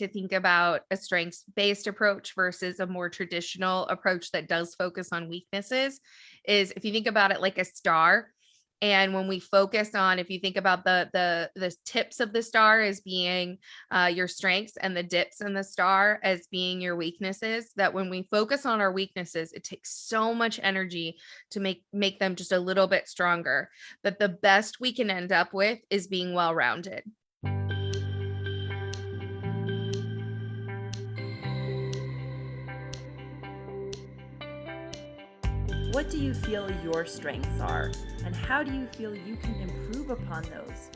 to think about a strengths-based approach versus a more traditional approach that does focus on weaknesses is if you think about it like a star. And when we focus on, if you think about the tips of the star as being your strengths and the dips in the star as being your weaknesses, that when we focus on our weaknesses, it takes so much energy to make them just a little bit stronger. That the best we can end up with is being well-rounded. What do you feel your strengths are, and how do you feel you can improve upon those?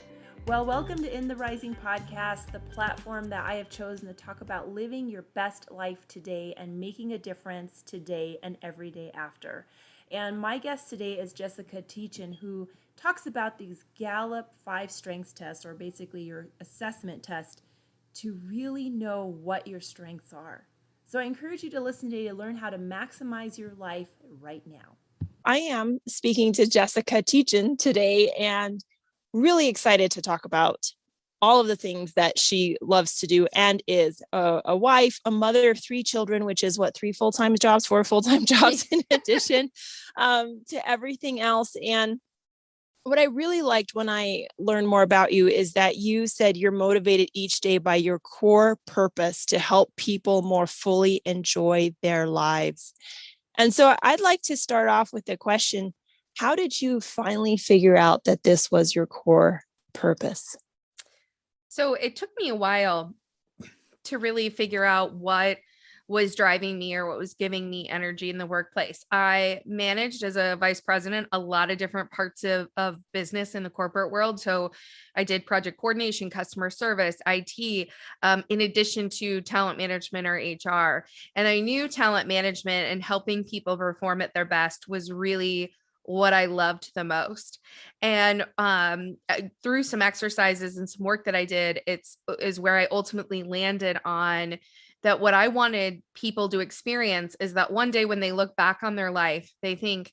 Well, welcome to In the Rising podcast, the platform that I have chosen to talk about living your best life today and making a difference today and every day after. And my guest today is Jessica Tietjen, who talks about these Gallup 5 strengths tests, or basically your assessment test, to really know what your strengths are. So I encourage you to listen today to learn how to maximize your life right now. I am speaking to Jessica Tietjen today and really excited to talk about all of the things that she loves to do and is a wife, a mother of 3 children, which is 4 full-time jobs in addition to everything else. And what I really liked when I learned more about you is that you said you're motivated each day by your core purpose to help people more fully enjoy their lives. And so I'd like to start off with the question, how did you finally figure out that this was your core purpose? So it took me a while to really figure out what was driving me or what was giving me energy in the workplace. I managed as a vice president a lot of different parts of business in the corporate world. So I did project coordination, customer service, IT, in addition to talent management or HR. And I knew talent management and helping people perform at their best was really what I loved the most. And through some exercises and some work that I did, is where I ultimately landed on that what I wanted people to experience is that one day when they look back on their life, they think,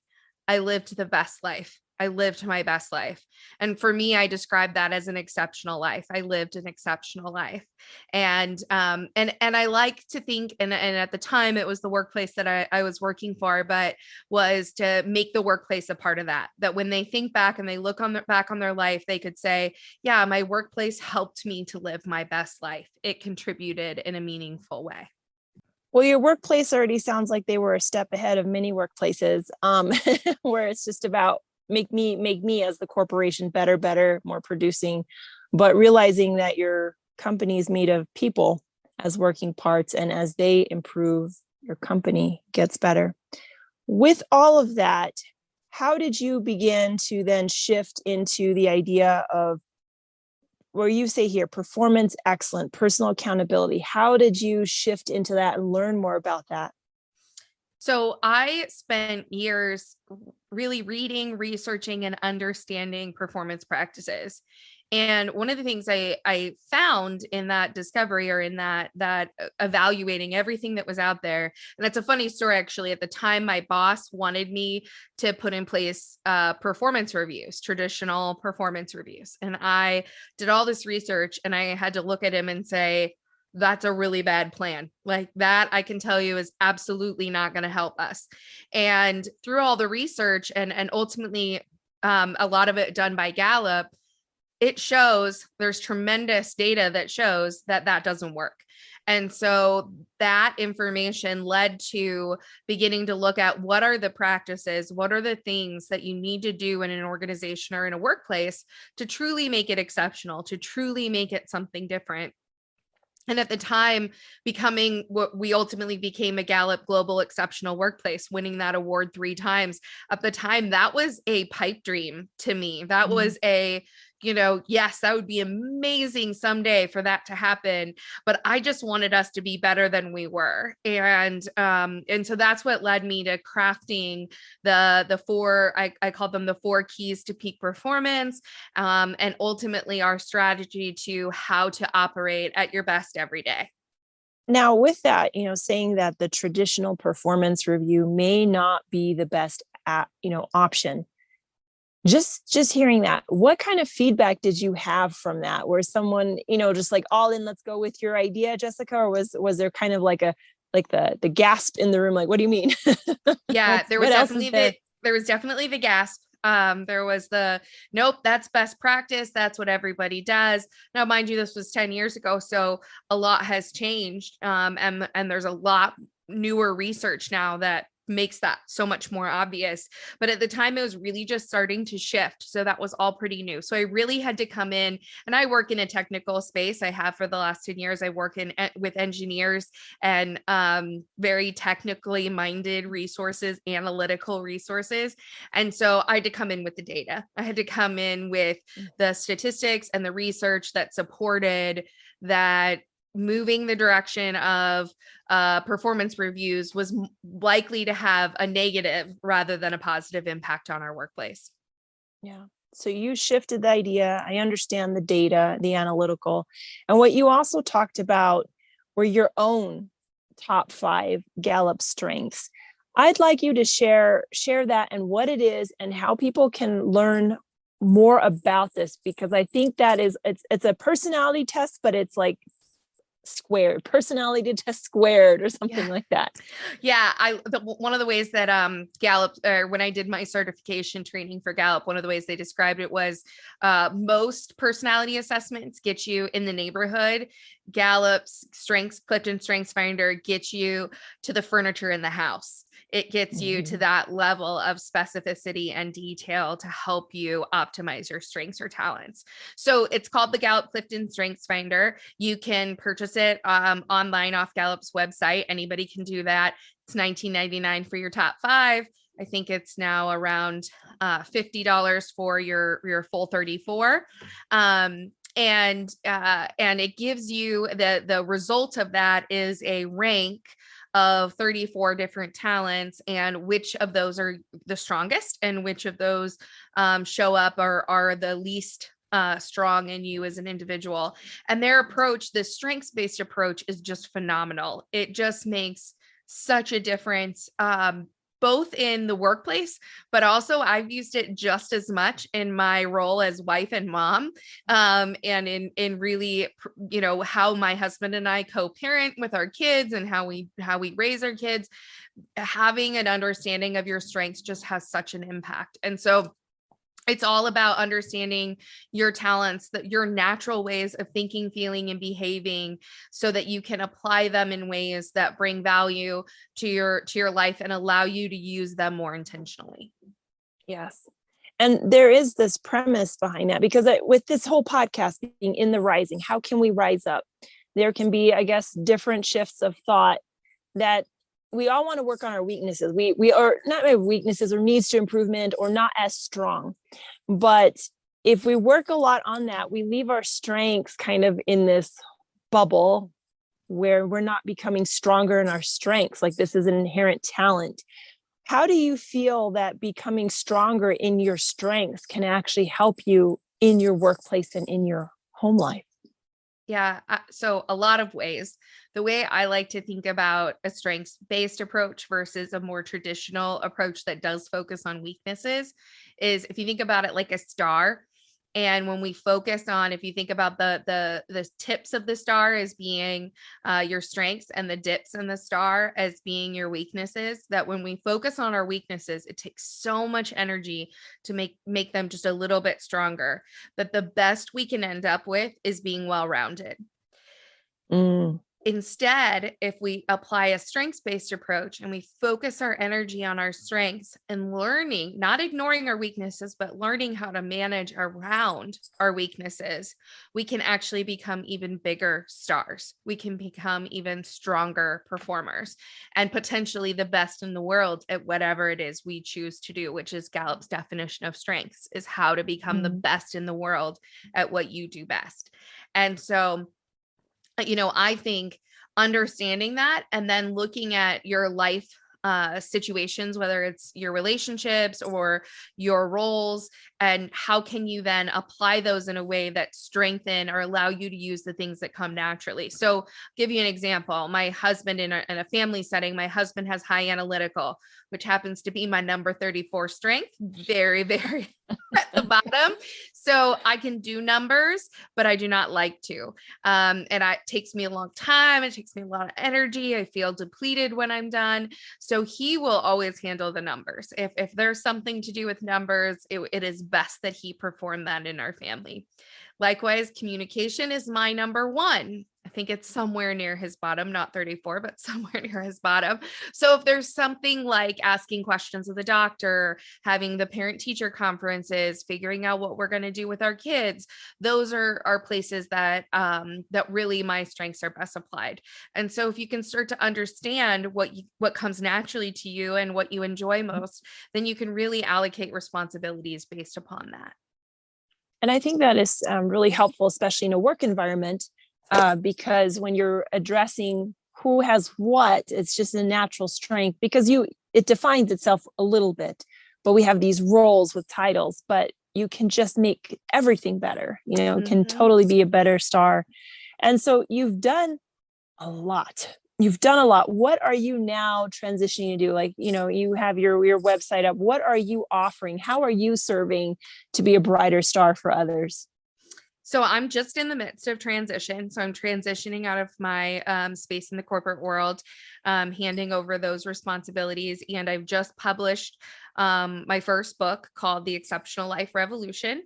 I lived the best life. I lived my best life. And for me, I describe that as an exceptional life. I lived an exceptional life. And I like to think, and at the time it was the workplace that I was working for, but was to make the workplace a part of that. That when they think back and they look back on their life, they could say, yeah, my workplace helped me to live my best life. It contributed in a meaningful way. Well, your workplace already sounds like they were a step ahead of many workplaces, where it's just about make me as the corporation better, more producing, but realizing that your company is made of people as working parts, and as they improve, your company gets better. With all of that, how did you begin to then shift into the idea of where you say here, performance excellence, personal accountability? How did you shift into that and learn more about that? So I spent years really reading, researching, and understanding performance practices. And one of the things I found in that discovery, or in that evaluating everything that was out there, and it's a funny story actually. At the time, my boss wanted me to put in place performance reviews, traditional performance reviews, and I did all this research, and I had to look at him and say, that's a really bad plan. Like that, I can tell you, is absolutely not going to help us. And through all the research and ultimately a lot of it done by Gallup, it shows there's tremendous data that shows that that doesn't work. And so that information led to beginning to look at what are the practices, what are the things that you need to do in an organization or in a workplace to truly make it exceptional, to truly make it something different. And at the time, becoming what we ultimately became, a Gallup Global Exceptional Workplace, winning that award 3 times. At the time, that was a pipe dream to me. That was yes, that would be amazing someday for that to happen. But I just wanted us to be better than we were. And so that's what led me to crafting the 4, I called them the 4 keys to peak performance, and ultimately our strategy to how to operate at your best every day. Now, with that, saying that the traditional performance review may not be the best option, Just hearing that, what kind of feedback did you have from that? Where someone, just like all in, let's go with your idea, Jessica, or was there kind of like the gasp in the room, like, what do you mean? Yeah, What else is there? there was definitely the gasp. There was the nope, that's best practice. That's what everybody does. Now, mind you, this was 10 years ago, so a lot has changed. And there's a lot newer research now that makes that so much more obvious. But at the time, it was really just starting to shift. So that was all pretty new. So I really had to come in, and I work in a technical space. I have for the last 10 years. I work with engineers and very technically minded resources, analytical resources. And so I had to come in with the data. I had to come in with the statistics and the research that supported that moving the direction of performance reviews was likely to have a negative rather than a positive impact on our workplace. Yeah. So you shifted the idea. I understand the data, the analytical, and what you also talked about were your own top 5 Gallup strengths. I'd like you to share that and what it is and how people can learn more about this, because I think that it's a personality test, but it's like squared, personality test squared or something like that. Yeah, one of the ways that Gallup, or when I did my certification training for Gallup, one of the ways they described it was most personality assessments get you in the neighborhood. Gallup's Clifton Strengths Finder gets you to the furniture in the house. It gets you to that level of specificity and detail to help you optimize your strengths or talents. So it's called the Gallup Clifton Strengths Finder. You can purchase it online off Gallup's website. Anybody can do that. It's $19.99 for your top 5. I think it's now around $50 for your full 34. And it gives you the result of that is a rank of 34 different talents and which of those are the strongest and which of those show up or are the least strong in you as an individual. And their approach, the strengths-based approach, is just phenomenal. It just makes such a difference, both in the workplace, but also I've used it just as much in my role as wife and mom, and in really, how my husband and I co-parent with our kids and how we raise our kids. Having an understanding of your strengths just has such an impact. And so it's all about understanding your talents, that your natural ways of thinking, feeling, and behaving, so that you can apply them in ways that bring value to your life and allow you to use them more intentionally. Yes. And there is this premise behind that, because with this whole podcast being in the rising, how can we rise up? There can be, I guess, different shifts of thought that we all want to work on our weaknesses. We are not weaknesses or needs to improvement or not as strong. But if we work a lot on that, we leave our strengths kind of in this bubble where we're not becoming stronger in our strengths. Like, this is an inherent talent. How do you feel that becoming stronger in your strengths can actually help you in your workplace and in your home life? Yeah. So a lot of ways. The way I like to think about a strengths-based approach versus a more traditional approach that does focus on weaknesses is, if you think about it like a star, and when we focus on, if you think about the tips of the star as being your strengths and the dips in the star as being your weaknesses, that when we focus on our weaknesses, it takes so much energy to make them just a little bit stronger. But the best we can end up with is being well-rounded. Instead, if we apply a strengths-based approach and we focus our energy on our strengths and learning, not ignoring our weaknesses, but learning how to manage around our weaknesses, we can actually become even bigger stars. We can become even stronger performers and potentially the best in the world at whatever it is we choose to do, which is Gallup's definition of strengths, is how to become the best in the world at what you do best. And so, I think understanding that and then looking at your life situations, whether it's your relationships or your roles, and how can you then apply those in a way that strengthen or allow you to use the things that come naturally. So I'll give you an example. My husband, in a family setting, my husband has high analytical, which happens to be my number 34 strength. Very, very at the bottom. So I can do numbers, but I do not like to. It takes me a long time. It takes me a lot of energy. I feel depleted when I'm done. So he will always handle the numbers. If there's something to do with numbers, it is best that he perform that in our family. Likewise, communication is my number one. I think it's somewhere near his bottom, not 34, but somewhere near his bottom. So if there's something like asking questions of the doctor, having the parent-teacher conferences, figuring out what we're going to do with our kids, those are places that really my strengths are best applied. And so if you can start to understand what comes naturally to you and what you enjoy most, then you can really allocate responsibilities based upon that. And I think that is really helpful, especially in a work environment, because when you're addressing who has what, it's just a natural strength because it defines itself a little bit, but we have these roles with titles, but you can just make everything better, can totally be a better star. And so you've done a lot. What are you now transitioning to do? Like, you have your website up. What are you offering? How are you serving to be a brighter star for others? So I'm just in the midst of transition. So I'm transitioning out of my space in the corporate world, handing over those responsibilities. And I've just published my first book called The Exceptional Life Revolution.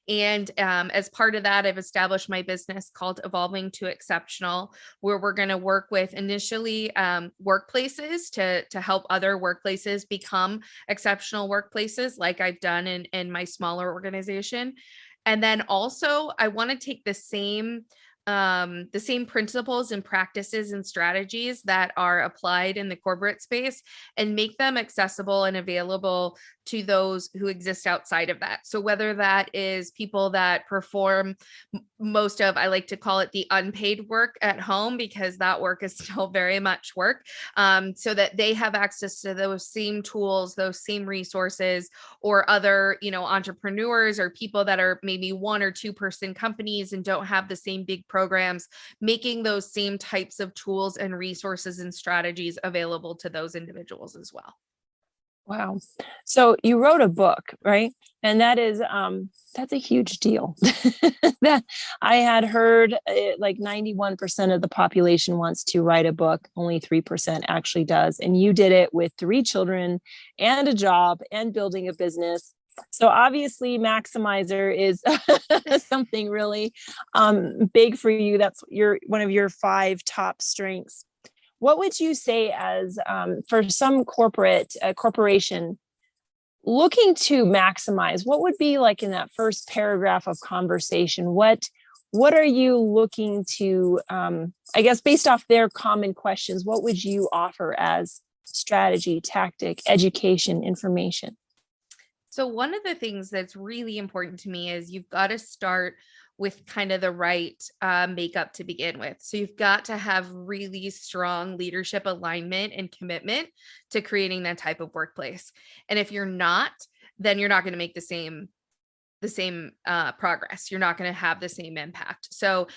And as part of that, I've established my business called Evolving to Exceptional, where we're going to work with initially workplaces to help other workplaces become exceptional workplaces, like I've done in my smaller organization. And then also I want to take the same principles and practices and strategies that are applied in the corporate space and make them accessible and available to those who exist outside of that. So whether that is people that perform most of, I like to call it the unpaid work at home, because that work is still very much work, so that they have access to those same tools, those same resources, or other, entrepreneurs or people that are maybe 1 or 2 person companies and don't have the same big programs, making those same types of tools and resources and strategies available to those individuals as well. Wow. So you wrote a book, right? And that is, that's a huge deal. That I had heard like 91% of the population wants to write a book. Only 3% actually does. And you did it with 3 children and a job and building a business. So obviously Maximizer is something really big for you. That's one of your 5 top strengths. What would you say as for some corporation looking to maximize? What would be like in that first paragraph of conversation? What are you looking to, I guess, based off their common questions, what would you offer as strategy, tactic, education, information? So one of the things that's really important to me is you've got to start with kind of the right makeup to begin with. So you've got to have really strong leadership alignment and commitment to creating that type of workplace. And if you're not, then you're not going to make the same progress. You're not going to have the same impact. So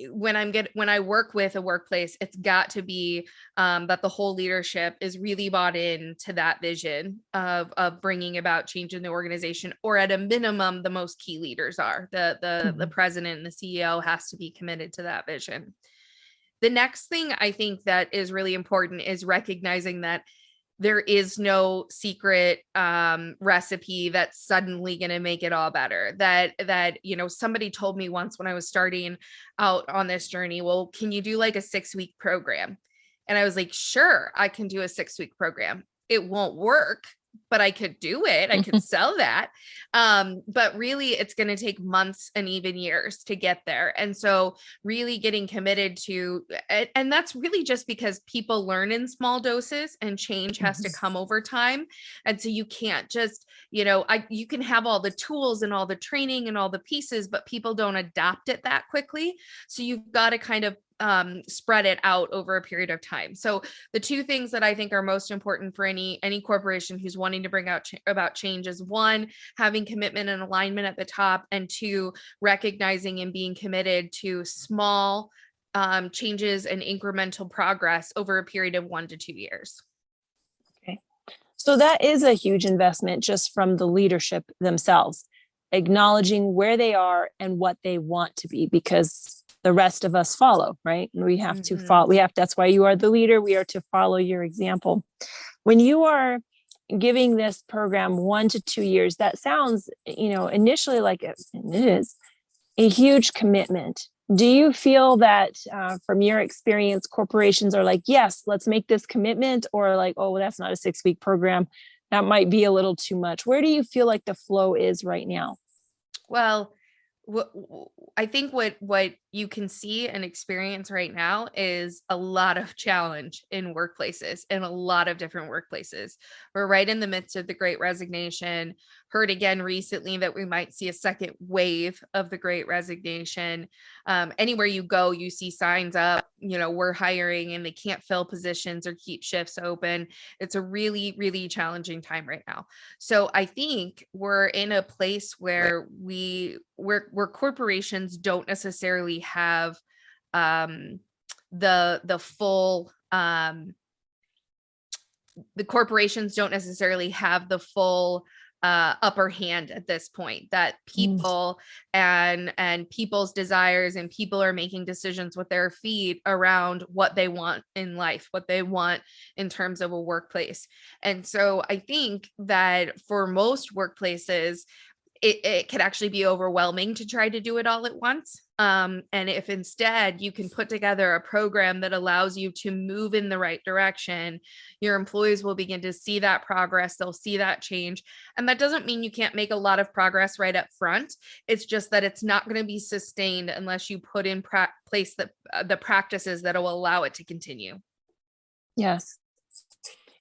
when I work with a workplace, it's got to be that the whole leadership is really bought into that vision of bringing about change in the organization, or at a minimum, the most key leaders are. The president and the CEO has to be committed to that vision. The next thing I think that is really important is recognizing that there is no secret recipe that's suddenly going to make it all better. That somebody told me once when I was starting out on this journey, well, can you do like a 6-week program? And I was like, sure, I can do a 6-week program. It won't work, but I could do it. I could sell that. But really it's going to take months and even years to get there. And so really getting committed to, and that's really just because people learn in small doses and change has to come over time. And so you can't just, you can have all the tools and all the training and all the pieces, but people don't adopt it that quickly. So you've got to kind of spread it out over a period of time. So the 2 things that I think are most important for any corporation who's wanting to bring out about change is 1, having commitment and alignment at the top, and 2, recognizing and being committed to small changes and incremental progress over a period of 1 to 2 years. Okay. So that is a huge investment just from the leadership themselves, acknowledging where they are and what they want to be, because the rest of us follow, right? And we have to follow. That's why you are the leader. We are to follow your example. When you are giving this program 1 to 2 years, that sounds, initially like it is a huge commitment. Do you feel that from your experience, corporations are like, yes, let's make this commitment, or like, oh, that's not a 6-week program. That might be a little too much. Where do you feel like the flow is right now? Well, I think what you can see and experience right now is a lot of challenge in workplaces, in a lot of different workplaces. We're right in the midst of the Great Resignation. Heard again recently that we might see a second wave of the Great Resignation. Anywhere you go, you see signs up, we're hiring, and they can't fill positions or keep shifts open. It's a really, really challenging time right now. So I think we're in a place where where corporations don't necessarily have the full the corporations don't necessarily have the full upper hand at this point, that people and people's desires, and people are making decisions with their feet around what they want in life, what they want in terms of a workplace. And so I think that for most workplaces, it could actually be overwhelming to try to do it all at once. And if instead you can put together a program that allows you to move in the right direction, your employees will begin to see that progress. They'll see that change. And that doesn't mean you can't make a lot of progress right up front. It's just that it's not going to be sustained unless you put in place the practices that will allow it to continue. Yes.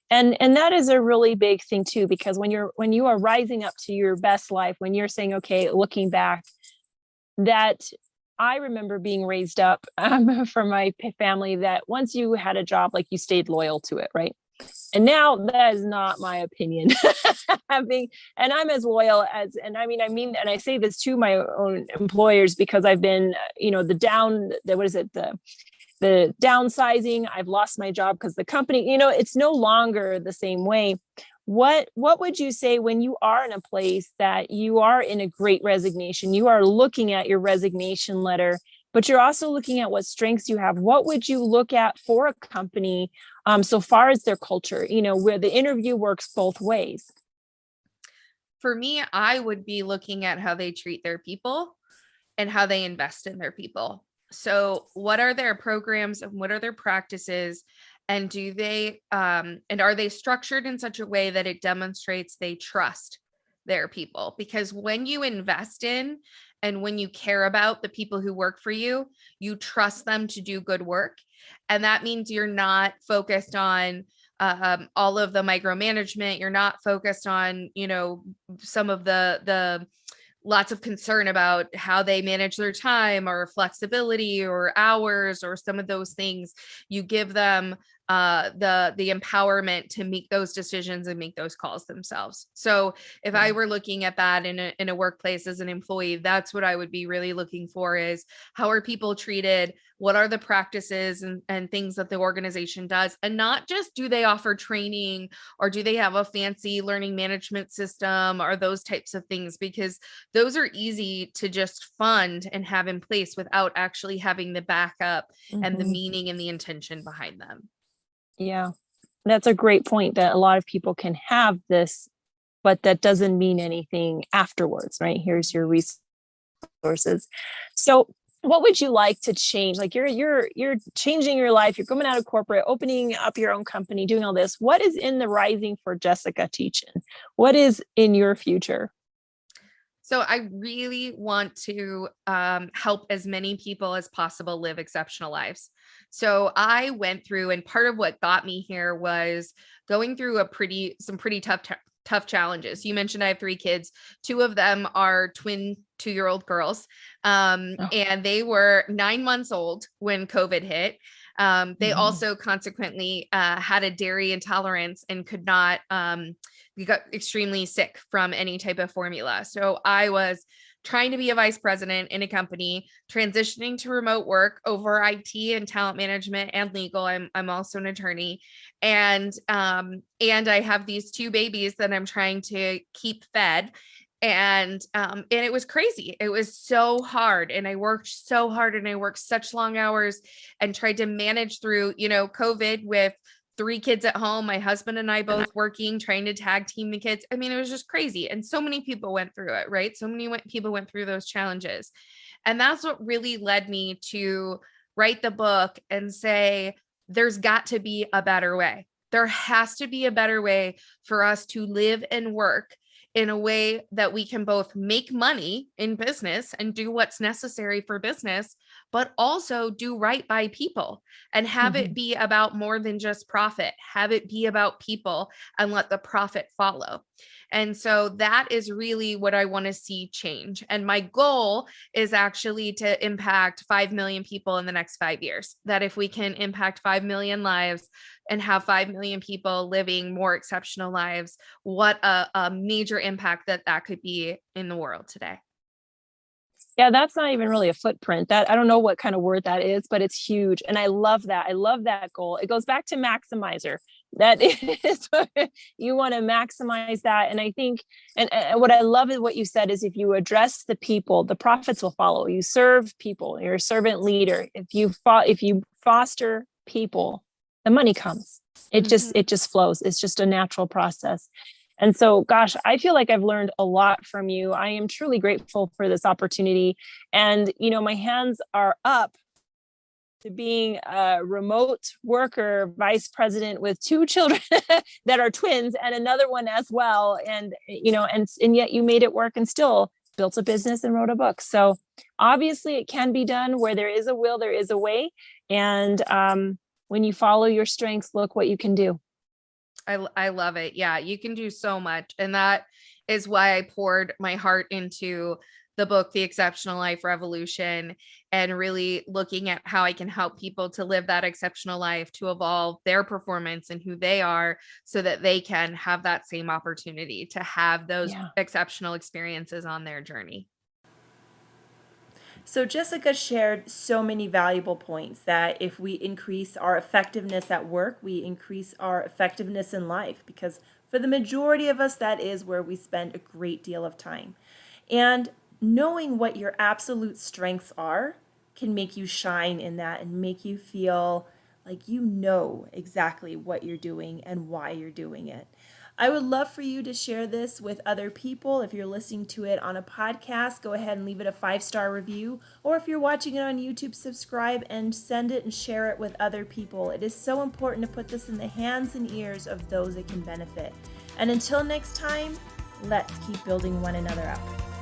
And that is a really big thing too, because when you are rising up to your best life, when you're saying, okay, looking back, that I remember being raised up from my family that once you had a job, like you stayed loyal to it, right? And now that is not my opinion. And I'm as loyal as, and I mean, and I say this to my own employers, because I've been, the downsizing, I've lost my job because the company, it's no longer the same way. What would you say when you are in a place that you are in a great resignation, you are looking at your resignation letter, but you're also looking at what strengths you have? What would you look at for a company so far as their culture, where the interview works both ways? For me, I would be looking at how they treat their people and how they invest in their people. So what are their programs and what are their practices? And do they and are they structured in such a way that it demonstrates they trust their people? Because when you invest in and when you care about the people who work for you, you trust them to do good work. And that means you're not focused on all of the micromanagement. You're not focused on, some of the lots of concern about how they manage their time or flexibility or hours or some of those things. You give them the empowerment to make those decisions and make those calls themselves. So if I were looking at that in a workplace as an employee, that's what I would be really looking for, is how are people treated? What are the practices and things that the organization does? And not just do they offer training or do they have a fancy learning management system or those types of things, because those are easy to just fund and have in place without actually having the backup and the meaning and the intention behind them. Yeah, that's a great point, that a lot of people can have this, but that doesn't mean anything afterwards, right? Here's your resources. So what would you like to change? Like you're changing your life, you're coming out of corporate, opening up your own company, doing all this. What is in the rising for Jessica Tietjen? What is in your future? So I really want to help as many people as possible live exceptional lives. So I went through, and part of what got me here was going through some pretty tough challenges. You mentioned I have 3 kids. 2 of them are twin 2-year-old girls. And they were 9 months old when COVID hit. They also consequently had a dairy intolerance and could not, we got extremely sick from any type of formula. So I was trying to be a vice president in a company, transitioning to remote work over IT and talent management and legal. I'm also an attorney, and I have these 2 babies that I'm trying to keep fed. And it was crazy. It was so hard. And I worked so hard and I worked such long hours and tried to manage through, COVID with 3 kids at home, my husband and I both working, trying to tag team the kids. I mean, it was just crazy. And so many people went through it, right? So many people went through those challenges. And that's what really led me to write the book and say, there's got to be a better way. There has to be a better way for us to live and work in a way that we can both make money in business and do what's necessary for business, but also do right by people and have it be about more than just profit, have it be about people and let the profit follow. And so that is really what I want to see change. And my goal is actually to impact 5 million people in the next 5 years. That if we can impact 5 million lives and have 5 million people living more exceptional lives, what a major impact that could be in the world today. Yeah, that's not even really a footprint. That I don't know what kind of word that is, but it's huge. And I love that. I love that goal. It goes back to maximizer. That is what you want to maximize that. And I think, and what I love is what you said is if you address the people, the profits will follow. You serve people, you're a servant leader. If you foster people, the money comes. It just flows. It's just a natural process. And so, gosh, I feel like I've learned a lot from you. I am truly grateful for this opportunity. And, my hands are up to being a remote worker, vice president with 2 children that are twins and another one as well. And, and yet you made it work and still built a business and wrote a book. So obviously it can be done. Where there is a will, there is a way. And when you follow your strengths, look what you can do. I love it. Yeah, you can do so much. And that is why I poured my heart into the book, The Exceptional Life Revolution, and really looking at how I can help people to live that exceptional life, to evolve their performance and who they are so that they can have that same opportunity to have those exceptional experiences on their journey. So Jessica shared so many valuable points that if we increase our effectiveness at work, we increase our effectiveness in life, because for the majority of us, that is where we spend a great deal of time. And knowing what your absolute strengths are can make you shine in that and make you feel like you know exactly what you're doing and why you're doing it. I would love for you to share this with other people. If you're listening to it on a podcast, go ahead and leave it a 5-star review. Or if you're watching it on YouTube, subscribe and send it and share it with other people. It is so important to put this in the hands and ears of those it can benefit. And until next time, let's keep building one another up.